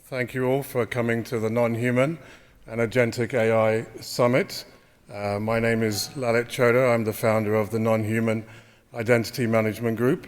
Thank you all for coming to the Non-Human and Agentic AI Summit. My name is Lalit Choda. I'm the founder of the Non-Human Identity Management Group.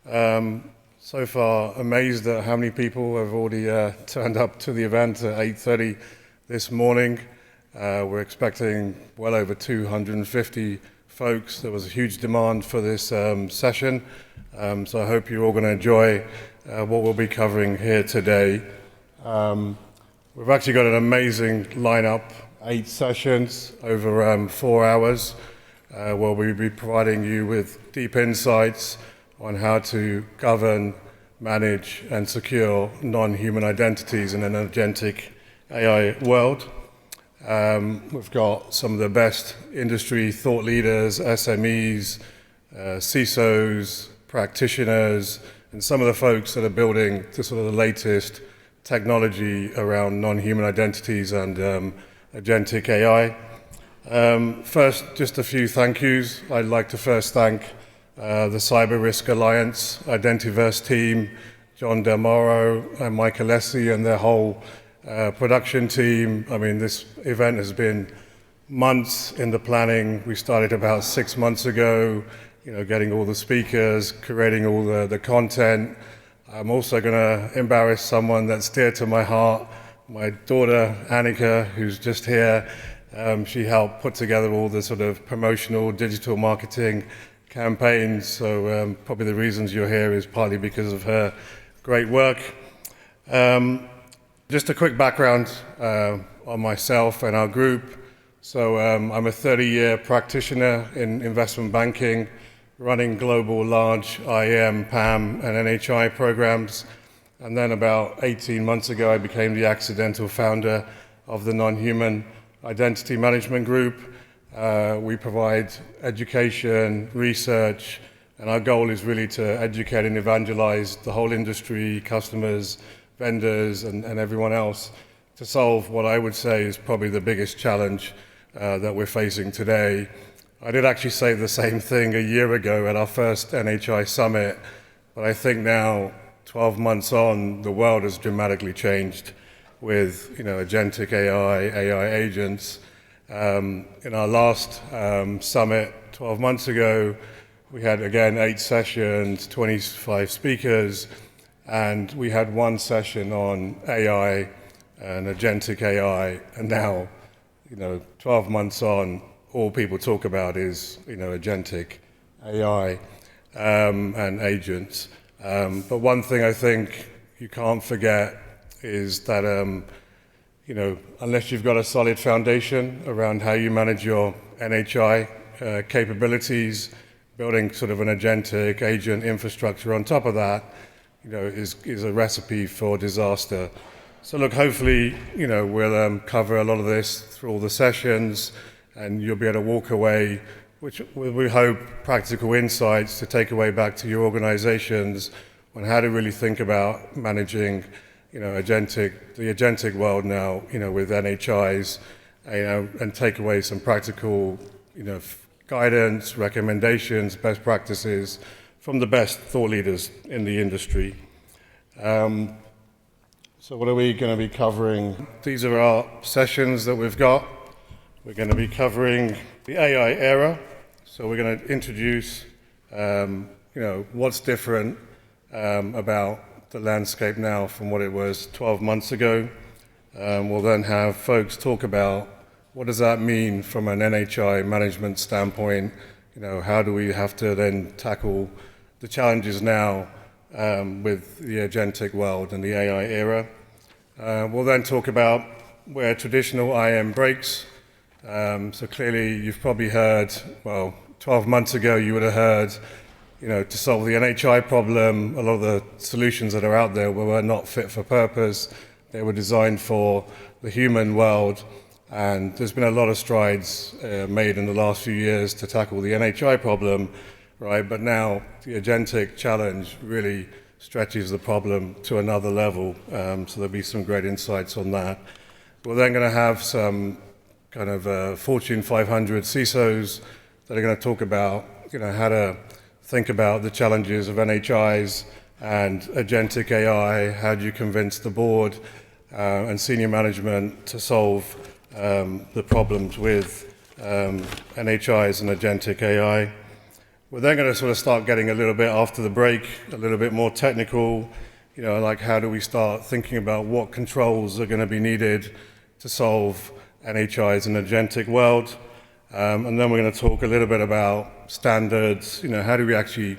So far, amazed at how many people have already turned up to the event at 8:30 this morning. We're expecting well over 250 folks. There was a huge demand for this session, so I hope you're all going to enjoy what we'll be covering here today. We've actually got an amazing lineup, 8 sessions over 4 hours, where we'll be providing you with deep insights on how to govern, manage, and secure non-human identities in an agentic AI world. We've got some of the best industry thought leaders, SMEs, CISOs, practitioners, and some of the folks that are building the sort of the latest technology around non-human identities and agentic AI. First, just a few thank yous. I'd like to first thank the Cyber Risk Alliance, Identiverse team, John Del Moro and Mike Alessi and their whole production team. I mean, this event has been months in the planning. We started about 6 months ago, getting all the speakers, creating all the content. I'm also going to embarrass someone that's dear to my heart, my daughter, Annika, who's just here. She helped put together all the sort of promotional digital marketing campaigns, so probably the reasons you're here is partly because of her great work. Just a quick background on myself and our group. So I'm a 30-year practitioner in investment banking, running global large IAM, PAM, and NHI programs. And then about 18 months ago, I became the accidental founder of the Non-Human Identity Management Group. We provide education, research, and our goal is really to educate and evangelize the whole industry, customers, vendors, and everyone else to solve what I would say is probably the biggest challenge that we're facing today. I did actually say the same thing a year ago at our first NHI summit, but I think now, 12 months on, the world has dramatically changed with agentic AI agents. In our last summit 12 months ago, we had again 8 sessions, 25 speakers, and we had 1 session on AI and agentic AI, and now, 12 months on, all people talk about is, agentic AI and agents. But one thing I think you can't forget is that, unless you've got a solid foundation around how you manage your NHI capabilities, building sort of an agentic agent infrastructure on top of that, is a recipe for disaster. So look, hopefully, we'll cover a lot of this through all the sessions, and you'll be able to walk away, which we hope practical insights to take away back to your organizations on how to really think about managing, the agentic world now, with NHIs, and take away some practical, guidance, recommendations, best practices from the best thought leaders in the industry. So what are we going to be covering? These are our sessions that we've got. We're going to be covering the AI era. So we're going to introduce, what's different about the landscape now from what it was 12 months ago. We'll then have folks talk about what does that mean from an NHI management standpoint. How do we have to then tackle the challenges now with the agentic world and the AI era. We'll then talk about where traditional IAM breaks. So clearly you've probably heard, 12 months ago you would have heard, to solve the NHI problem, a lot of the solutions that are out there were not fit for purpose. They were designed for the human world, and there's been a lot of strides made in the last few years to tackle the NHI problem, right? But now the agentic challenge really stretches the problem to another level, so there'll be some great insights on that. We're then going to have some kind of Fortune 500 CISOs that are going to talk about, how to think about the challenges of NHIs and agentic AI. How do you convince the board and senior management to solve the problems with NHIs and agentic AI. We're then going to sort of start getting a little bit after the break, a little bit more technical, like how do we start thinking about what controls are going to be needed to solve NHIs in an agentic world. And then we're going to talk a little bit about standards, how do we actually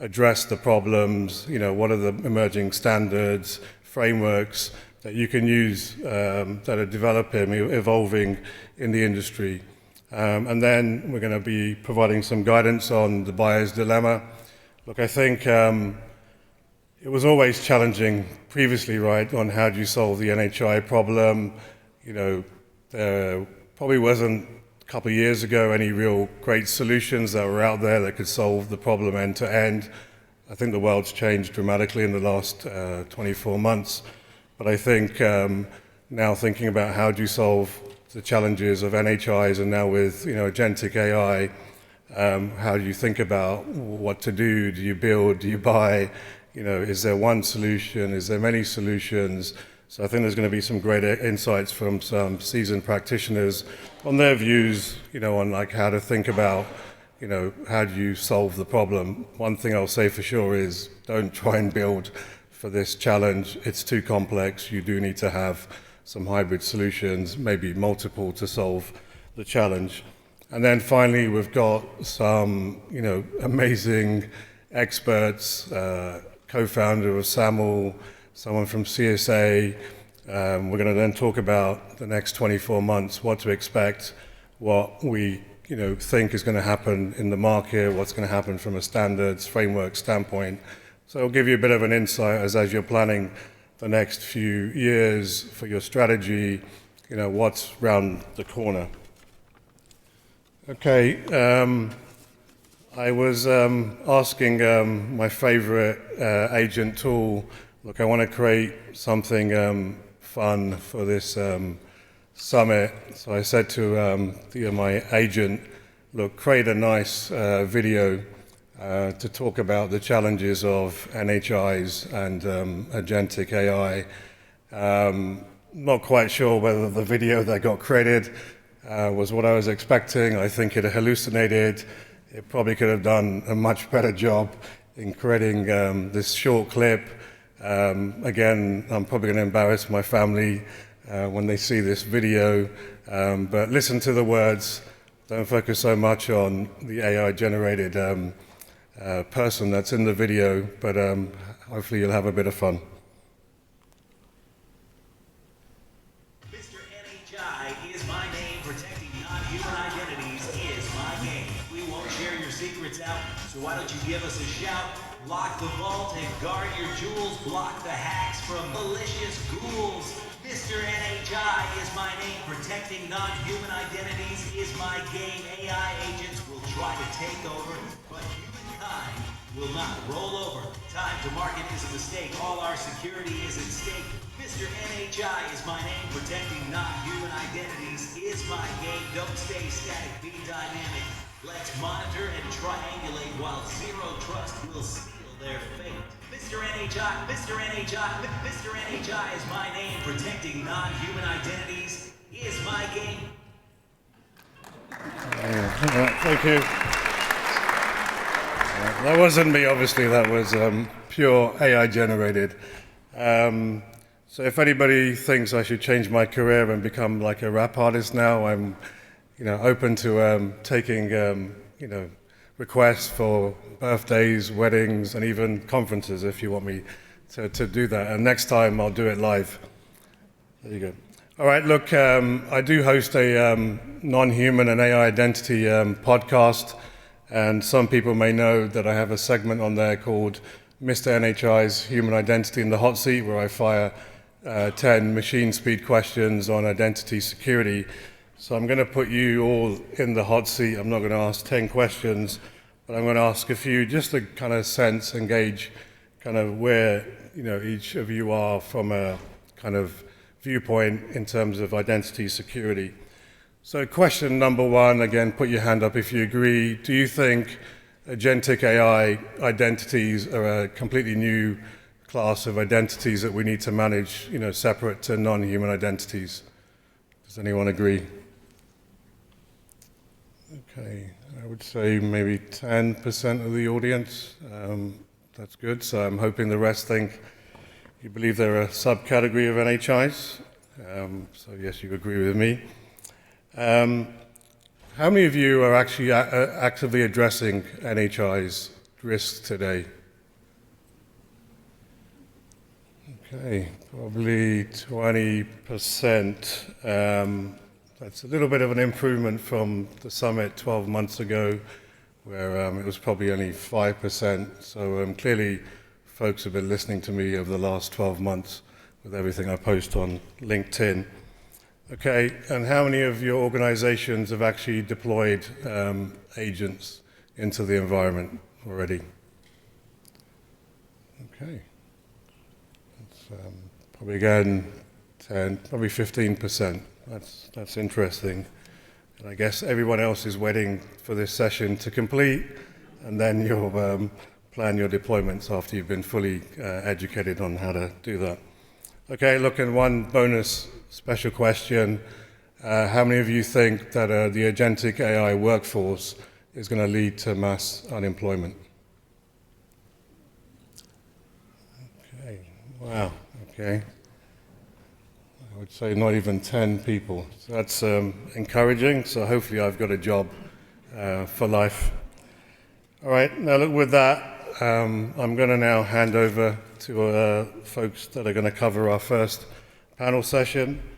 address the problems, what are the emerging standards, frameworks that you can use that are developing, evolving in the industry. And then we're going to be providing some guidance on the buyer's dilemma. Look, I think it was always challenging previously, right, on how do you solve the NHI problem. There probably wasn't a couple of years ago any real great solutions that were out there that could solve the problem end to end. I think the world's changed dramatically in the last 24 months. But I think now thinking about how do you solve the challenges of NHIs and now with agentic AI, how do you think about what to do? Do you build? Do you buy? Is there one solution? Is there many solutions? So I think there's going to be some great insights from some seasoned practitioners on their views, on like how to think about, how do you solve the problem? One thing I'll say for sure is don't try and build for this challenge. It's too complex. You do need to have some hybrid solutions, maybe multiple to solve the challenge. And then finally, we've got some, amazing experts, co-founder of SAML, someone from CSA. We're going to then talk about the next 24 months, what to expect, what we think is going to happen in the market, what's going to happen from a standards framework standpoint. So it'll give you a bit of an insight as you're planning the next few years for your strategy, what's round the corner. Okay, I was asking my favorite agent tool, look, I want to create something fun for this summit. So I said to my agent, look, create a nice video to talk about the challenges of NHIs and agentic AI. Not quite sure whether the video that got created was what I was expecting. I think it hallucinated. It probably could have done a much better job in creating this short clip. Again, I'm probably going to embarrass my family when they see this video, but listen to the words. Don't focus so much on the AI-generated person that's in the video, but hopefully you'll have a bit of fun. Mr NHI is my name. Protecting non-human identities is my game. We won't share your secrets out, so why don't you give us a shout? Lock the vault and guard your jewels. Block the hacks from malicious ghouls. Mr NHI is my name. Protecting non-human identities is my game. AI agents will try to take over, but humankind will not roll over. Time to market is a mistake. All our security is at stake. Mr NHI is my name. Protecting non-human identities is my game. Don't stay static, be dynamic. Let's monitor and triangulate while zero trust will seal their fate. Mr NHI, Mr NHI, Mr NHI is my name. Protecting non-human identities is my game. Thank you. That wasn't me, obviously. That was pure AI generated. So if anybody thinks I should change my career and become like a rap artist now, I'm open to taking requests for birthdays, weddings, and even conferences if you want me to do that. And next time I'll do it live. There you go. All right, look, I do host a non-human and AI identity podcast, and some people may know that I have a segment on there called Mr NHI's Human Identity in the Hot Seat, where I fire 10 machine speed questions on identity security. So I'm going to put you all in the hot seat. I'm not going to ask 10 questions, but I'm going to ask a few just to kind of sense and gauge kind of where each of you are from a kind of viewpoint in terms of identity security. So question number one, again, put your hand up if you agree. Do you think agentic AI identities are a completely new class of identities that we need to manage, separate to non-human identities. Does anyone agree? Okay, I would say maybe 10% of the audience. That's good. So I'm hoping the rest think you believe they're a subcategory of NHIs. So yes, you agree with me. How many of you are actually actively addressing NHI's risks today? Okay, probably 20%. That's a little bit of an improvement from the summit 12 months ago, where it was probably only 5%. So clearly, folks have been listening to me over the last 12 months with everything I post on LinkedIn. Okay, and how many of your organizations have actually deployed agents into the environment already? Okay. Probably again 10, probably 15%. That's interesting. And I guess everyone else is waiting for this session to complete, and then you'll plan your deployments after you've been fully educated on how to do that. Okay, look, and one bonus special question. How many of you think that the agentic AI workforce is going to lead to mass unemployment? Okay, wow, okay. I would say not even 10 people. So that's encouraging, so hopefully I've got a job for life. All right, now look, with that, I'm going to now hand over to folks that are going to cover our first panel session.